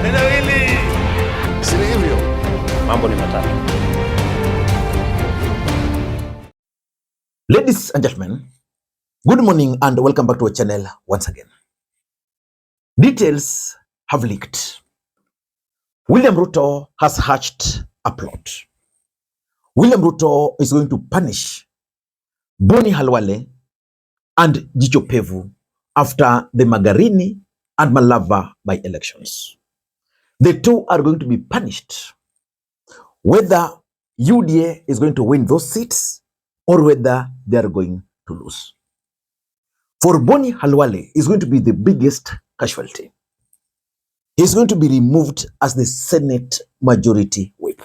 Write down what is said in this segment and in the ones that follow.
Neno hili si hivyo. Mambo ni matatu. Ladies and gentlemen, good morning and welcome back to our channel once again. Details have leaked. William Ruto has hatched a plot. William Ruto is going to punish Boni Khalwale and Jicho Pevu after the Magarini and Malava by-elections. The two are going to be punished, whether UDA is going to win those seats or whether they are going to lose. For Boni Khalwale, is going to be the biggest casualty. He's going to be removed as the Senate Majority Whip.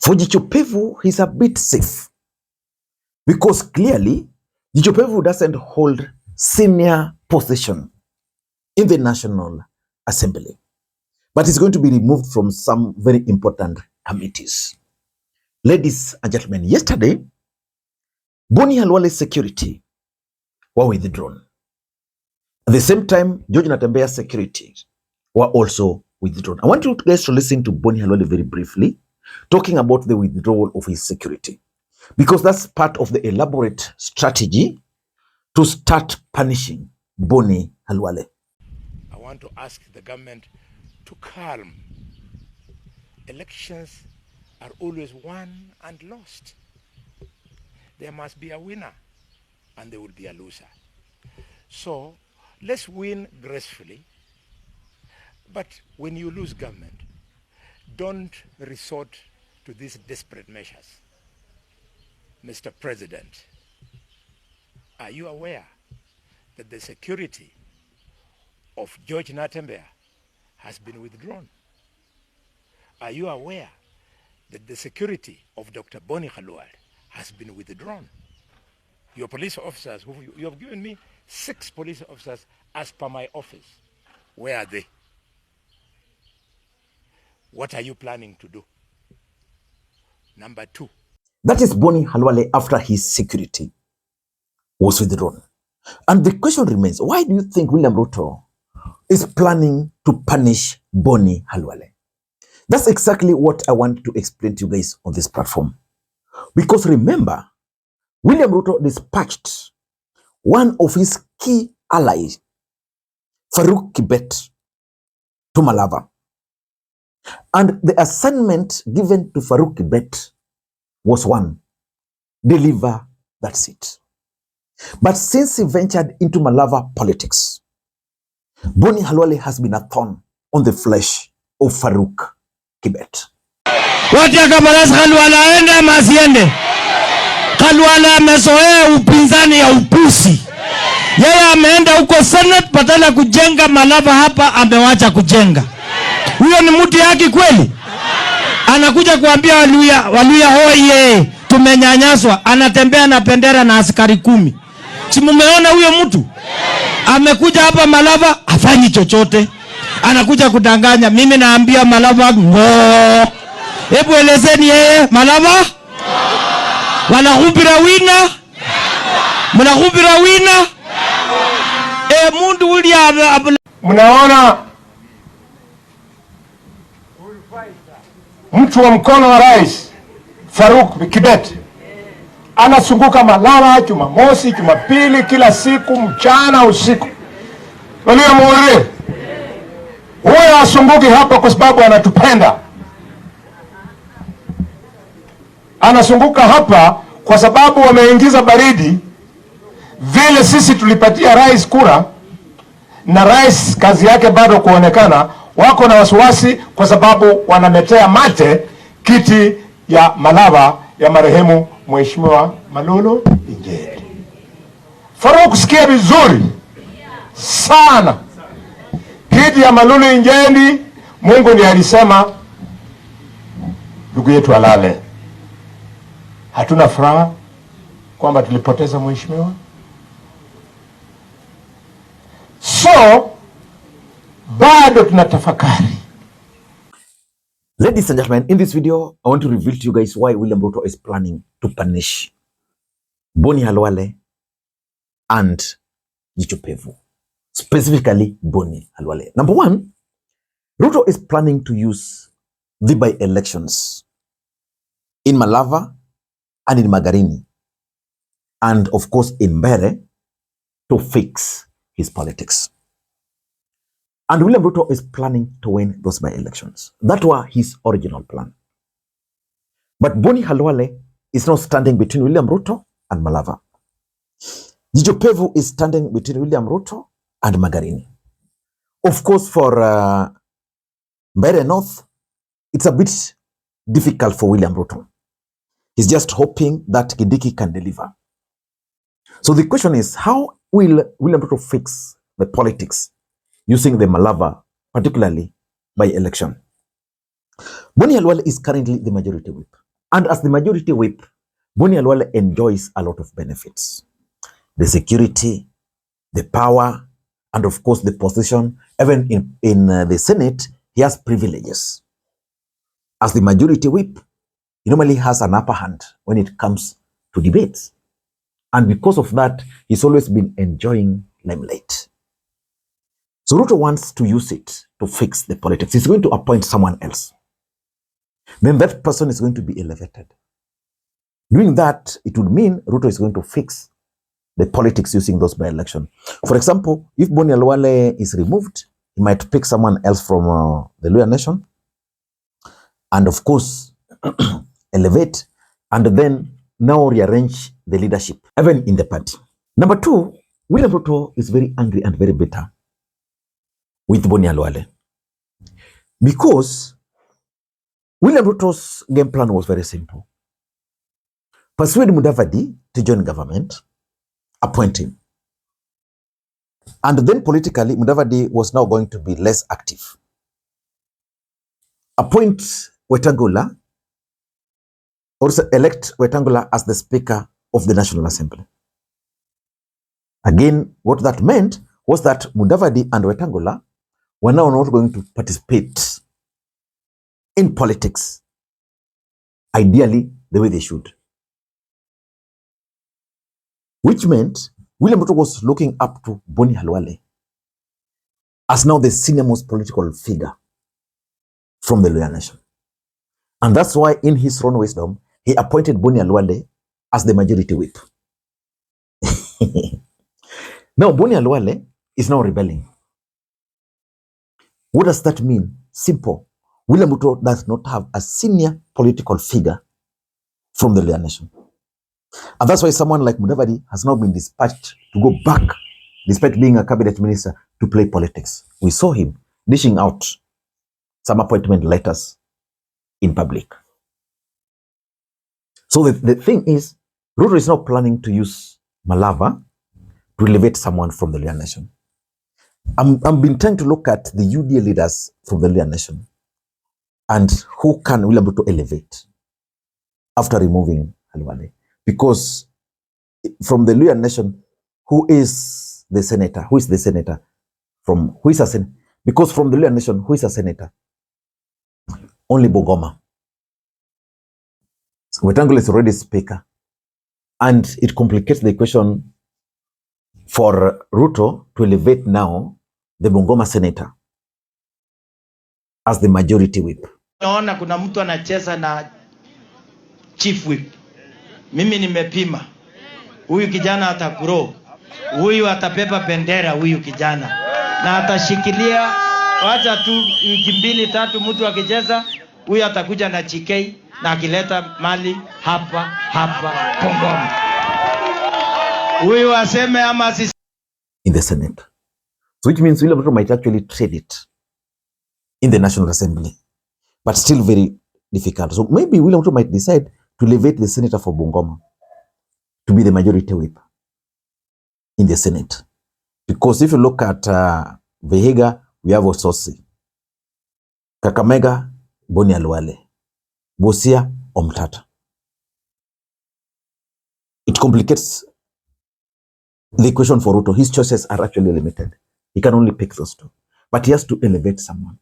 For Jicho Pevu, he's a bit safe because clearly Jicho Pevu doesn't hold senior position in the National Assembly, but he's going to be removed from some very important committees. Ladies and gentlemen, yesterday, Boni Khalwale's security were withdrawn. At the same time, George Natembea's security were also withdrawn. I want you guys to listen to Boni Khalwale very briefly, talking about the withdrawal of his security, because that's part of the elaborate strategy to start punishing Boni Khalwale. I want to ask the government to calm. Elections are always won and lost. There must be a winner and there will be a loser. So let's win gracefully. But when you lose government, don't resort to these desperate measures. Mr. President, are you aware that the security of George Natembea has been withdrawn? Are you aware that the security of Dr. Boni Khalwale has been withdrawn? Your police officers, you have given me 6 police officers as per my office. Where are they? What are you planning to do? Number 2. That is Boni Khalwale after his security was withdrawn. And the question remains, why do you think William Ruto is planning to punish Boni Khalwale? That's exactly what I want to explain to you guys on this platform. Because remember, William Ruto dispatched one of his key allies, Farouk Kibet, to Malava. And the assignment given to Farouk Kibet was one, deliver that seat. But since he ventured into Malava politics, Boni Khalwale has been a thorn on the flesh of Farouk Kibet. Wataka Malasa Khalwale aende ama asiende? Khalwale amezoea upinzani ya upusi. Yeye ameenda huko Senate badala kujenga Malava hapa amewacha kujenga. Huyo ni mtu yake kweli? Anakuja kuambia Waluya hoye tumenyanyaswa, anatembea na bendera na askari 10. Si mumeona huyo mtu? Amekuja hapa Malava hafanyi chochote. Anakuja kudanganya. Mimi naambia Malava ngo. Hebu elezeni yeye Malava? Wanahubira wina? Mnahubira wina? Mundu uli mnaona mtu wa mkono wa rais Farouk Kibet anasunguka Malava Jumamosi, Jumapili, kila siku, mchana, usiku. Walio muone huyo asunguki hapa kwa sababu anatupenda. Anasunguka hapa kwa sababu wameingiza baridi. Vile sisi tulipatia rais kura na rais kazi yake bado kuonekana, wako na wasiwasi kwa sababu wanametea mate kiti ya Malava ya marehemu Mheshimiwa Malulu Injendi. Farouk, sikia vizuri sana. Kiti ya Malulu Injendi, Mungu ndiye alisema ndugu yetu alale. Hatuna furaha kwamba tulipoteza mheshimiwa. So bado tunatafakari. Ladies and gentlemen, in this video, I want to reveal to you guys why William Ruto is planning to punish Boni Khalwale and Jicho Pevu. specifically Boni Khalwale. Number one, Ruto is planning to use the by-elections in Malava and in Magarini, and of course in Mbere, to fix his politics. And William Ruto is planning to win those by-elections. That was his original plan. But Boni Khalwale is now standing between William Ruto and Malava. Jicho Pevu is standing between William Ruto and Magarini. Of course, for Mbere North, it's a bit difficult for William Ruto. He's just hoping that Kindiki can deliver. So the question is, how will William Ruto fix the politics using the Malava, particularly by election? Boni Khalwale is currently the majority whip. And as the majority whip, Boni Khalwale enjoys a lot of benefits. The security, the power, and of course the position. Even in the Senate, he has privileges. As the majority whip, he normally has an upper hand when it comes to debates. And because of that, he's always been enjoying limelight. So Ruto wants to use it to fix the politics. He's going to appoint someone else. Then that person is going to be elevated. Doing that, it would mean Ruto is going to fix the politics using those by-election. For example, if Boni Khalwale is removed, he might pick someone else from the Luhya nation, and of course, elevate, and then now rearrange the leadership, even in the party. Number two, William Ruto is very angry and very bitter with Boni Khalwale, because William Ruto's game plan was very simple. Persuade Mudavadi to join government, appoint him. And then politically, Mudavadi was now going to be less active. Appoint Wetangula, also elect Wetangula as the Speaker of the National Assembly. Again, what that meant was that Mudavadi and Wetangula were now not going to participate in politics, ideally the way they should. Which meant William Ruto was looking up to Boni Khalwale as now the senior most political figure from the Luhya nation. And that's why, in his own wisdom, he appointed Boni Khalwale as the majority whip. Now, Boni Khalwale is now rebelling. What does that mean? Simple. William Ruto does not have a senior political figure from the Luhya nation. And that's why someone like Mudavadi has now been dispatched to go back, despite being a cabinet minister, to play politics. We saw him dishing out some appointment letters in public. So the thing is, Ruto is now planning to use Malava to elevate someone from the Luhya nation. I've been trying to look at the UDA leaders from the Luhya nation and who can William Ruto elevate after removing Khalwale. Because from the Luhya nation, who is the senator? Who is the senator? Who is a senator? Because from the Luhya nation, who is a senator? Only Bungoma. So Wetangula is already speaker. And it complicates the equation for Ruto to elevate now the Bungoma senator as the majority whip. Naona kuna mtu anacheza na chief whip. Mimi nimepima. Huyu kijana atagrow. Huyu atapepa bendera huyu kijana. Na atashikilia, wacha tu wiki 2-3 mtu akicheza, huyu atakuja na CK na akileta mali hapa Bungoma. Huyu aseme ama sisi in the Senate. So which means William Ruto might actually trade it in the National Assembly, but still very difficult. So maybe William Ruto might decide to elevate the senator for Bungoma to be the majority whip in the Senate. Because if you look at Vihiga, we have Ososi. Kakamega, Boni Khalwale. Busia, Omtata. It complicates the equation for Ruto. His choices are actually limited. He can only pick those two. But he has to elevate someone.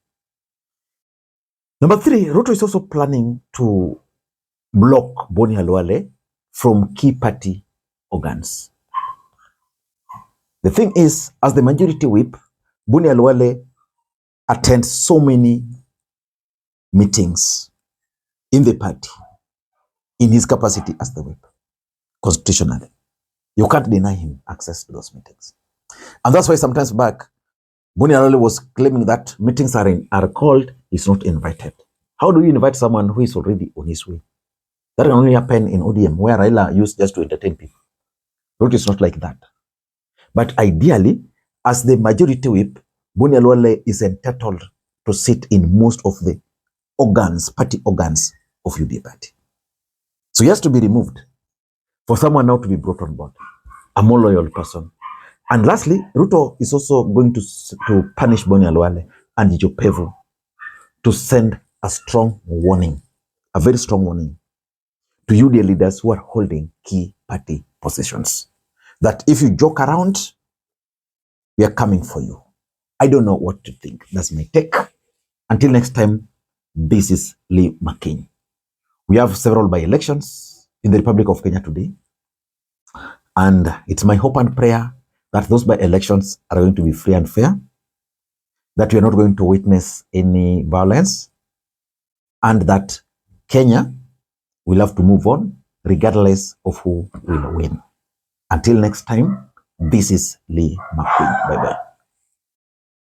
Number 3, Ruto is also planning to block Boni Khalwale from key party organs. The thing is, as the majority whip, Boni Khalwale attends so many meetings in the party in his capacity as the whip, constitutionally. You can't deny him access to those meetings. And that's why sometimes back, Boni Khalwale was claiming that meetings are called, he's not invited. How do you invite someone who is already on his way? That can only happen in ODM, where Raila used just to entertain people. Ruto is not like that. But ideally, as the majority whip, Boni Khalwale is entitled to sit in most of the organs, party organs of UDA party. So he has to be removed for someone now to be brought on board, a more loyal person. And lastly, Ruto is also going to punish Boni Khalwale and Jicho Pevu to send a strong warning, a very strong warning to UDA leaders who are holding key party positions, that if you joke around, we are coming for you. I don't know what to think. That's my take. Until next time, this is Lee Makwiny. We have several by-elections in the Republic of Kenya today. And it's my hope and prayer that those by-elections are going to be free and fair, that we are not going to witness any violence, and that Kenya will have to move on regardless of who will win. Until next time, this is Lee Makwiny. Bye-bye.